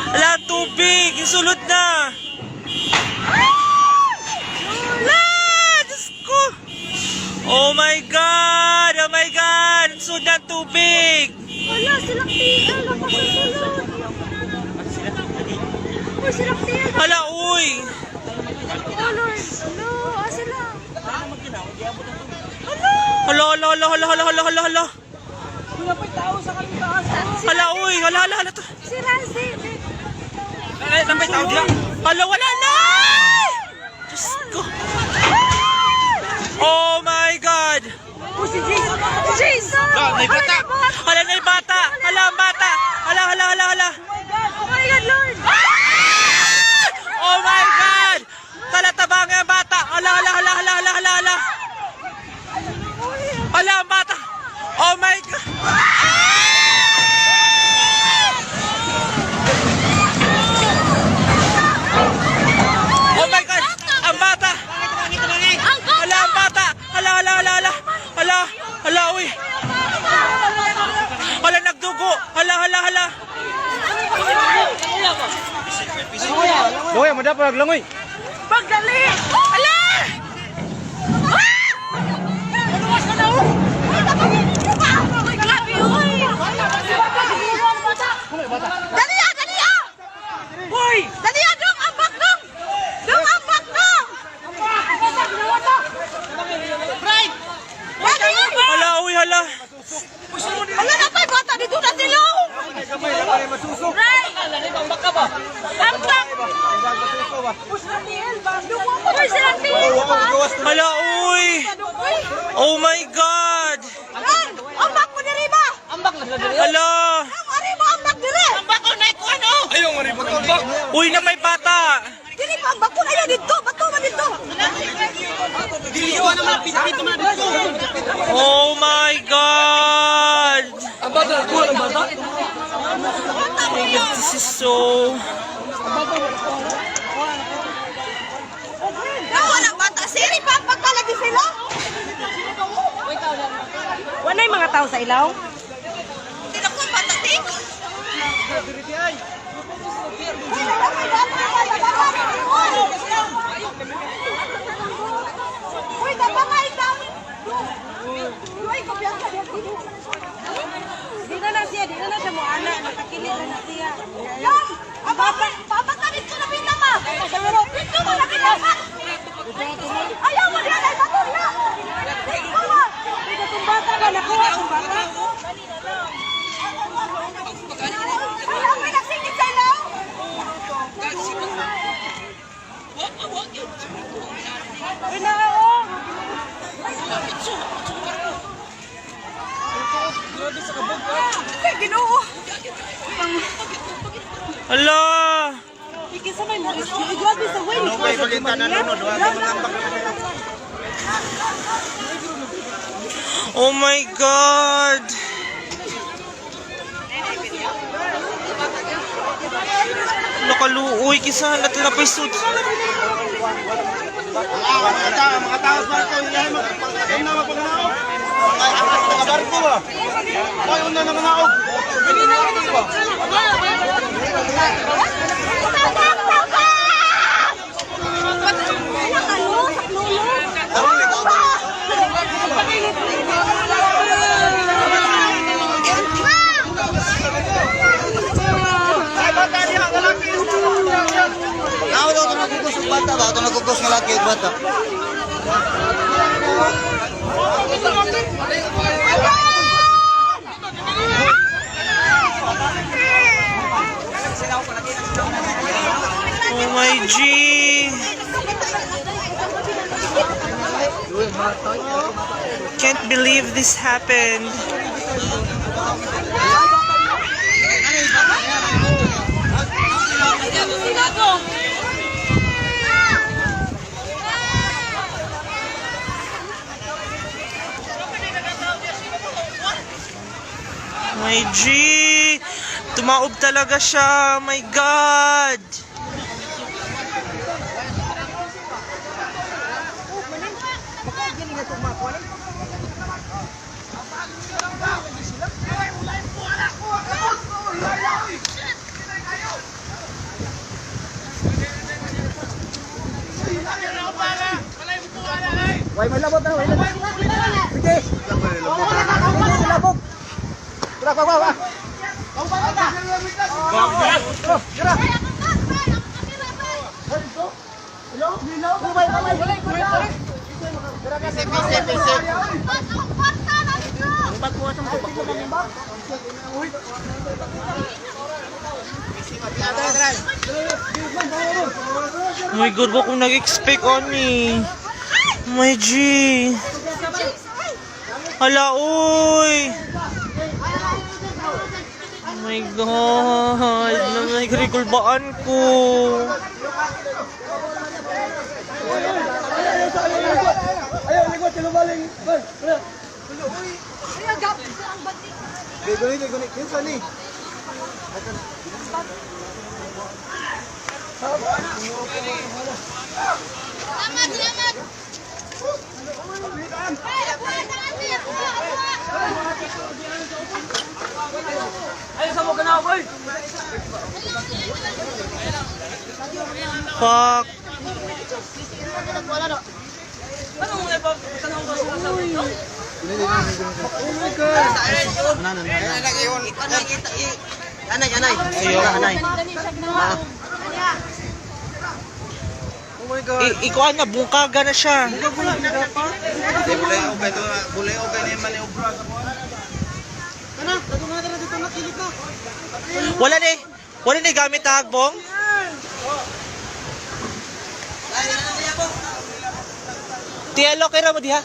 Ala, tubig! Isulod na! Ala! Diyos ko! Oh my God! Oh my God! Isulod na tubig! Wala, silang TL. Napakasulod. Uy, silang TL. Ala, uy! Oh, Lord. Ano? Sila. Hala, hala, hala, hala, hala, hala, hala, hala. Wala pa'y tao sa kanila. Hala, uy! Hala, hala, hala to. Si Razi. May tao dyan. Hala, wala na! Diyos ko. Oh my God! Oh, si Jason. Si Jason. May bata! Hala, may bata! Hala, ang bata! Hala, hala, hala, hala! Oh my God, Lord. Oh my God! Talatabang ang bata! Hala, hala, hala, hala, hala, hala, hala! Hala, ang bata! Oh my God! Oh my God! Ang bata! Hala, ang bata! Hala, hala, hala, hala! Hala, hala, uy! Hala, nagdugo! Hala, hala, hala! Boy, mo dapat naglangoy. Pagdali. Ala! Luwas ka na, oh! Grabe, uy! Dali ya! Dali ya! Uy! Dali ya! Dong! Ambak dong! Dong! Ambak dong! Right! Dali ya! Hala, uy, hala! Ala na pa! Bata dito na sila! Right! Ambak! Uy, silang tingin pa! Hala, uy! Oh my God! Ron! Ambak mo diri ba? Hala! Ari mo ambak diri! Ambak ko na ano? Ayaw nga rin mag-ambak. Uy, na may bata! Diri pa ambak ko na yan dito! Bato man dito! Diliwan naman, pinapito na dito. Oh my God! Ang bata, kuha ng bata. Oh my God, this is so... Wala bata! Siri pa! Pagkalagi sila! Wala yung mga tao sa ilaw? Hindi na ko bata, ting! Uy, dabangay dami! Uy, kapiyan ka dito! Di na siya mo anak, nakakilit na siya. Yan! Papatanit ko na pinama! Dito mo na pinama! Ayaw mo yan ay matula! Dito mo! Dito itong bata ba? Nakuha itong bata? Ayaw mo nagsingit sa ilaw! Uy na ako! Ay, Ginoo! Hala! Ikisa may mo grabe sa way. Ano ba ipagkita na nunod? Wala mo nang Oh my God! Nakaluoy, kisahan natin na paisod. mga tao sa barko, yahay mo. Yahay na mapaganaog. Mga barko ba? Ay, una na manaog. Pwede na ako ba? Ako daw ito nagugos ng bata ba? Ito nagugos ng laki at bata. Oh my G! Can't believe this happened. My G! Tumaob talaga siya. My God! Way may labot na, way labot. Sige. Labot. Tara, pa. My God, ba kung nag-expect ni? My G. Hala, uy. Oh my God. Nag-recall ko? Ayaw, likod, tinubaling. Gunit. Kinsa ni? Fuck. Ikuan na, bungkaga na siya. Wala ni gamit na hagbong? Tielo kay mo diha.